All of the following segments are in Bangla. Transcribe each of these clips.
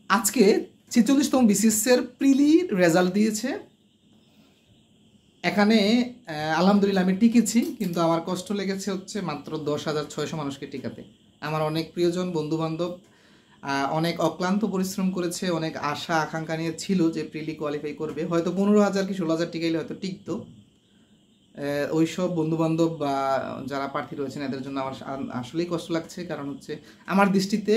আজকে ৪৬তম বিসিএসের প্রিলি রেজাল্ট দিয়েছে। এখানে আলহামদুলিল্লাহ আমি টিকেছি, কিন্তু আমার কষ্ট লেগেছে হচ্ছে মাত্র ১০,৬০০ মানুষকে টিকাতে। আমার অনেক প্রিয়জন বন্ধুবান্ধব অনেক অক্লান্ত পরিশ্রম করেছে, অনেক আশা আকাঙ্ক্ষা নিয়ে ছিল যে প্রিলি কোয়ালিফাই করবে, হয়তো ১৫,০০০ কি ১৬,০০০ টিকাইলে হয়তো টিকতো। ওইসব বন্ধুবান্ধব বা যারা প্রার্থী রয়েছেন এদের জন্য আমার আসলেই কষ্ট লাগছে, কারণ হচ্ছে আমার দৃষ্টিতে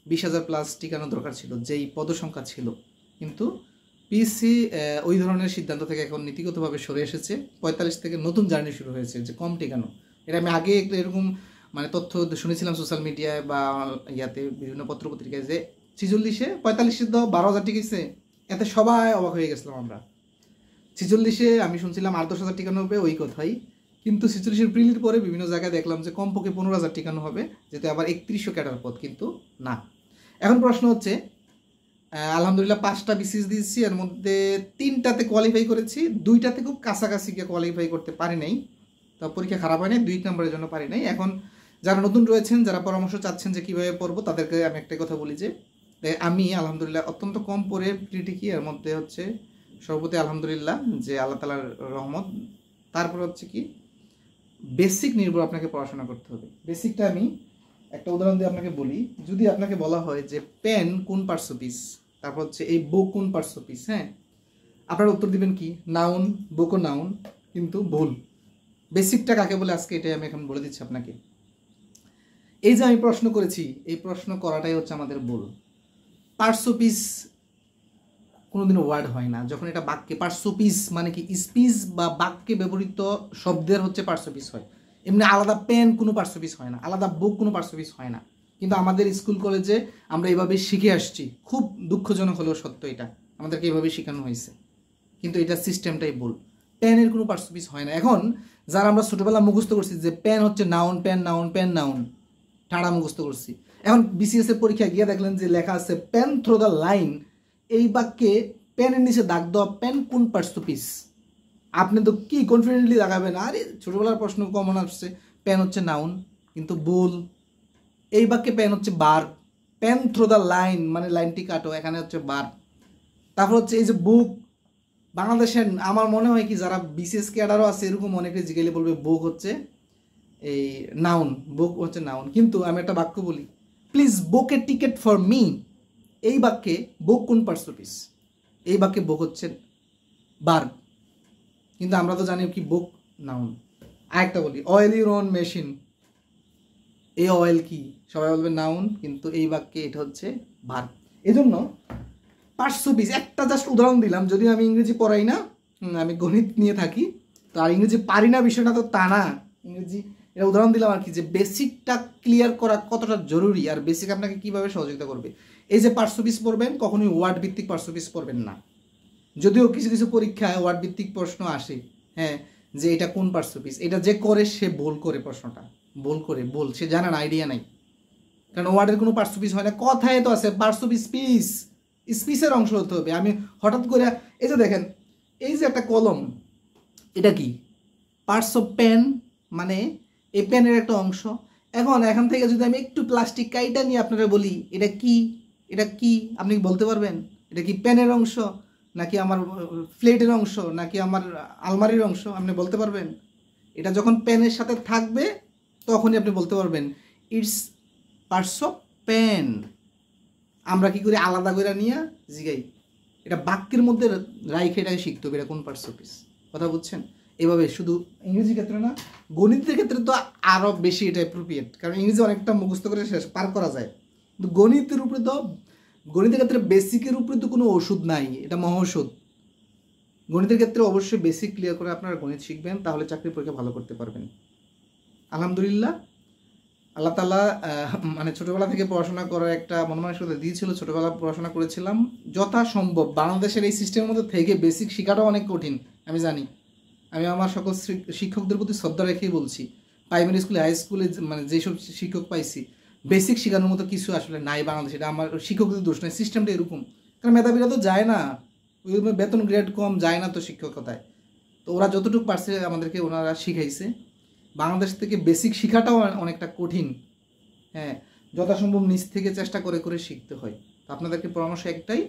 ২০,০০০ প্লাস টিকানো দরকার ছিল, যেই পদসংখ্যা ছিল। কিন্তু পিসি ওই ধরনের সিদ্ধান্ত থেকে এখন নীতিগতভাবে সরে এসেছে। ৪৫ থেকে নতুন জার্নি শুরু হয়েছে যে কম টিকানো। এটা আমি আগে এরকম তথ্য শুনেছিলাম সোশ্যাল মিডিয়ায় বা ইয়াতে বিভিন্ন পত্রপত্রিকায় যে ৪৬-এ ৪৫-এ তো ১২,০০০ টিকেছে। এতে সবাই অবাক হয়ে গেছিলাম আমরা। ৪৬-এ আমি শুনছিলাম ৮-১০,০০০ টিকানো হবে ওই কথাই, কিন্তু ৪৬-এর প্রিলির পরে বিভিন্ন জায়গায় দেখলাম যে কমপক্ষে ১৫,০০০ টিকানো হবে, যেতে আবার ৩১০০ ক্যাডার পদ, কিন্তু না। এখন প্রশ্ন হচ্ছে আলহামদুলিল্লাহ ৫টা বিসিএস দিয়েছি, এর মধ্যে ৩টাতে কোয়ালিফাই করেছি, 2টাতে খুব কাছাকাছি গিয়ে কোয়ালিফাই করতে পারি নাই। তো পরীক্ষা খারাপ হয় নাই, 2 নম্বরের জন্য পারি নাই। এখন যারা নতুন রয়েছেন, যারা পরামর্শ চাচ্ছেন যে কীভাবে পড়বো, তাদেরকে আমি একটাই কথা বলি যে আমি আলহামদুলিল্লাহ অত্যন্ত কম পড়ে প্রিটিকি, এর মধ্যে হচ্ছে সর্বপ্রতি আলহামদুলিল্লাহ যে আল্লাহ তাআলার রহমত। তারপর হচ্ছে কি বেসিক নির্ভর আপনাকে পড়াশোনা করতে হবে। বেসিকটা আমি একটা উদাহরণ দিয়ে আপনাকে বলি। যদি আপনাকে বলা হয় যে পেন কোন পার্টস পিস, তারপর হচ্ছে এই বুক কোন পার্টস পিস, হ্যাঁ, আপনারা উত্তর দিবেন কি নাউন, বুকও নাউন, কিন্তু ভুল। বেসিকটা কাকে বলে আজকে এটাই আমি এখন বলে দিচ্ছি আপনাকে। এই যে আমি প্রশ্ন করেছি, এই প্রশ্ন করাটাই হচ্ছে আমাদের ভুল। পার্টস পিস কোনোদিনও ওয়ার্ড হয় না। যখন এটা বাক্যে পার্শ্বপিস মানে কি স্পিচ বা বাক্যে ব্যবহৃত শব্দের হচ্ছে পার্শ্বপিস হয়। এমনি আলাদা পেন কোনো পার্শ্বপিস হয় না, আলাদা বুক কোনো পার্শ্বপিস হয় না। কিন্তু আমাদের স্কুল কলেজে আমরা এইভাবে শিখে আসছি। খুব দুঃখজনক হলেও সত্য, এটা আমাদেরকে এইভাবে শেখানো হয়েছে, কিন্তু এটা সিস্টেমটাই ভুল। পেনের কোনো পার্শ্বপিস হয় না। এখন যারা আমরা ছোটোবেলা মুখস্থ করছি যে পেন হচ্ছে noun, pen noun, pen noun, ঠাড়া মুখস্থ করছি। এখন বিসিএস এর পরীক্ষায় গিয়ে দেখলেন যে লেখা আছে পেন থ্রো দ্য লাইন, এই বাক্যে পেনের নিচে দাগ দেওয়া পেন কোন পার্শ্বপিস। আপনি তো কি কনফিডেন্টলি লাগাবেন, আরে ছোটোবেলার প্রশ্ন কমন আসছে, পেন হচ্ছে নাউন, কিন্তু ভুল। এই বাক্যে পেন হচ্ছে বার, পেন থ্রো দ্য লাইন মানে লাইনটি কাটো, এখানে হচ্ছে বার। তারপর হচ্ছে এই যে বুক, বাংলাদেশের আমার মনে হয় কি যারা বিসিএস ক্যাডারও আছে এরকম অনেকে জিজ্ঞেলে বলবে বুক হচ্ছে এই নাউন, বুক হচ্ছে নাউন। কিন্তু আমি একটা বাক্য বলি, please book A ticket for me, এই বাক্যে বুক কোন পার্শ্বপিস? এই বাক্যে বুক হচ্ছে ভার্ব, কিন্তু আমরা তো জানি কি বুক নাউন। আরেকটা বলি, অয়েল ইউর ওন মেশিন, এই অয়েল কি? সবাই বলবে নাউন, কিন্তু এই বাক্যে এটা হচ্ছে ভার্ব। এজন্য পার্শ্বপিস একটা জাস্ট উদাহরণ দিলাম। যদিও আমি ইংরেজি পড়াই না, আমি গণিত নিয়ে থাকি, তো আর ইংরেজি পারি না বিষয়টা তো তা না। ইংরেজি এটা উদাহরণ দিলাম আর কি, যে বেসিকটা ক্লিয়ার করা কতটা জরুরি, আর বেসিক আপনাকে কীভাবে সহযোগিতা করবে। এই যে পার্শ্বপিস পড়বেন, কখনোই ওয়ার্ড ভিত্তিক পার্শ্বপিস পড়বেন না। যদিও কিছু কিছু পরীক্ষায় ওয়ার্ড ভিত্তিক প্রশ্ন আসে, হ্যাঁ, যে এটা কোন পার্শ্বপিস, এটা যে করে সে ভুল করে, প্রশ্নটা ভুল করে, ভুল, সে জানার আইডিয়া নাই। কারণ ওয়ার্ডের কোনো পার্শ্বপিস হয় না, কথায় তো আছে পার্শ্বপিস পিস, স্পিচের অংশ হতে হবে। আমি হঠাৎ করে এই যে দেখেন, এই যে একটা কলম, এটা কি পার্টস অফ পেন, মানে এই পেনের একটা অংশ। এখান থেকে যদি আমি একটু প্লাস্টিক কাইটা নিয়ে আপনারা বলি এটা কি, এটা কি আপনি বলতে পারবেন? এটা কি পেনের অংশ, নাকি আমার প্লেটের অংশ, নাকি আমার আলমারির অংশ? আপনি বলতে পারবেন? এটা যখন পেনের সাথে থাকবে তখনই আপনি বলতে পারবেন ইটস পার্টস অফ পেন। আমরা কি করি আলাদা করে নিয়ে জিগাই, এটা বাক্যের মধ্যে রাইখে এটাকে শিখতে হবে এটা কোন পার্টস অফ পিস। কথা বুঝছেন? এভাবে শুধু ইংরেজি ক্ষেত্রে না, গণিতের ক্ষেত্রে তো আরও বেশি এটা অ্যাপ্রোপ্রিয়েট, কারণ ইংরেজি অনেকটা মুখস্থ করে শেষ পার করা যায়। কিন্তু গণিতের উপরে তো, গণিতের ক্ষেত্রে বেসিকের উপরে তো কোনো ওষুধ নাই, এটা মহৌষধ। গণিতের ক্ষেত্রে অবশ্যই বেসিক ক্লিয়ার করে আপনারা গণিত শিখবেন, তাহলে চাকরির পরীক্ষা ভালো করতে পারবেন। আলহামদুলিল্লাহ আল্লাহ তাআলা ছোটোবেলা থেকে পড়াশোনা করার একটা মন মানসিকতা দিয়েছিল, ছোটোবেলা পড়াশোনা করেছিলাম যথাসম্ভব। বাংলাদেশের এই সিস্টেমের মধ্যে থেকে বেসিক শেখাটাও অনেক কঠিন, আমি জানি। আমি আমার সকল শিক্ষকদের প্রতি শ্রদ্ধা রেখেই বলছি, প্রাইমারি স্কুলে, হাই স্কুলে যেসব শিক্ষক পাইছি, বেসিক শেখানোর মতো কিছু আসলে নাই বাংলাদেশে। এটা আমার শিক্ষকদের দোষ নয়, সিস্টেমটা এরকম। কারণ মেধাবীরা তো যায় না, ওই বেতন গ্রেড কম, যায় না তো শিক্ষকতায়। তো ওরা যতটুকু পারছে আমাদেরকে ওনারা শিখাইছে। বাংলাদেশ থেকে বেসিক শেখাটাও অনেকটা কঠিন, হ্যাঁ, যথাসম্ভব নিজ থেকে চেষ্টা করে করে শিখতে হয়। তো আপনাদেরকে পরামর্শ একটাই,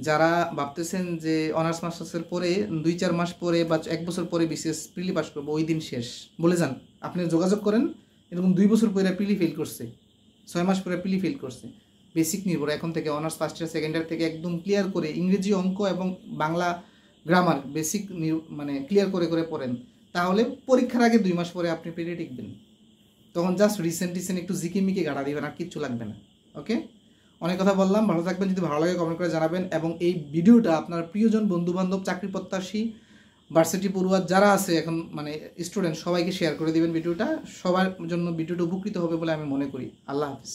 যারা ভাবতেছেন যে অনার্স মাস্টার্সের পরে 2-4 মাস পরে বা 1 বছর পরে বিসিএস প্রিলি পাস করবো, ওই দিন শেষ বলে যান। আপনি যোগাযোগ করেন এরকম 2 বছর পরে প্রিলি ফেল করছে, 6 মাস পরে প্রিলি ফেল করছে, বেসিক নির্ভর এখন থেকে honours first year second year থেকে একদম ক্লিয়ার করে ইংরেজি, অঙ্ক এবং বাংলা গ্রামার বেসিক মানে ক্লিয়ার করে করে পড়েন, তাহলে পরীক্ষার আগে 2 মাস পরে আপনি প্রিলি টিকবেন। তখন জাস্ট রিসেন্ট একটু জিকিমিকি গাড়া দিবেন, আর কিচ্ছু লাগবে না। ওকে, অনেক কথা বললাম, ভালো থাকবেন। যদি ভালো লাগে কমেন্ট করে জানাবেন, এবং এই ভিডিওটা আপনার প্রিয়জন, বন্ধুবান্ধব, চাকরি প্রত্যাশী, ভার্সিটি পড়ুয়া যারা আছে এখন মানে স্টুডেন্ট, সবাইকে শেয়ার করে দিবেন ভিডিওটা। সবার জন্য ভিডিওটা উপকৃত হবে বলে আমি মনে করি। আল্লাহ হাফিজ।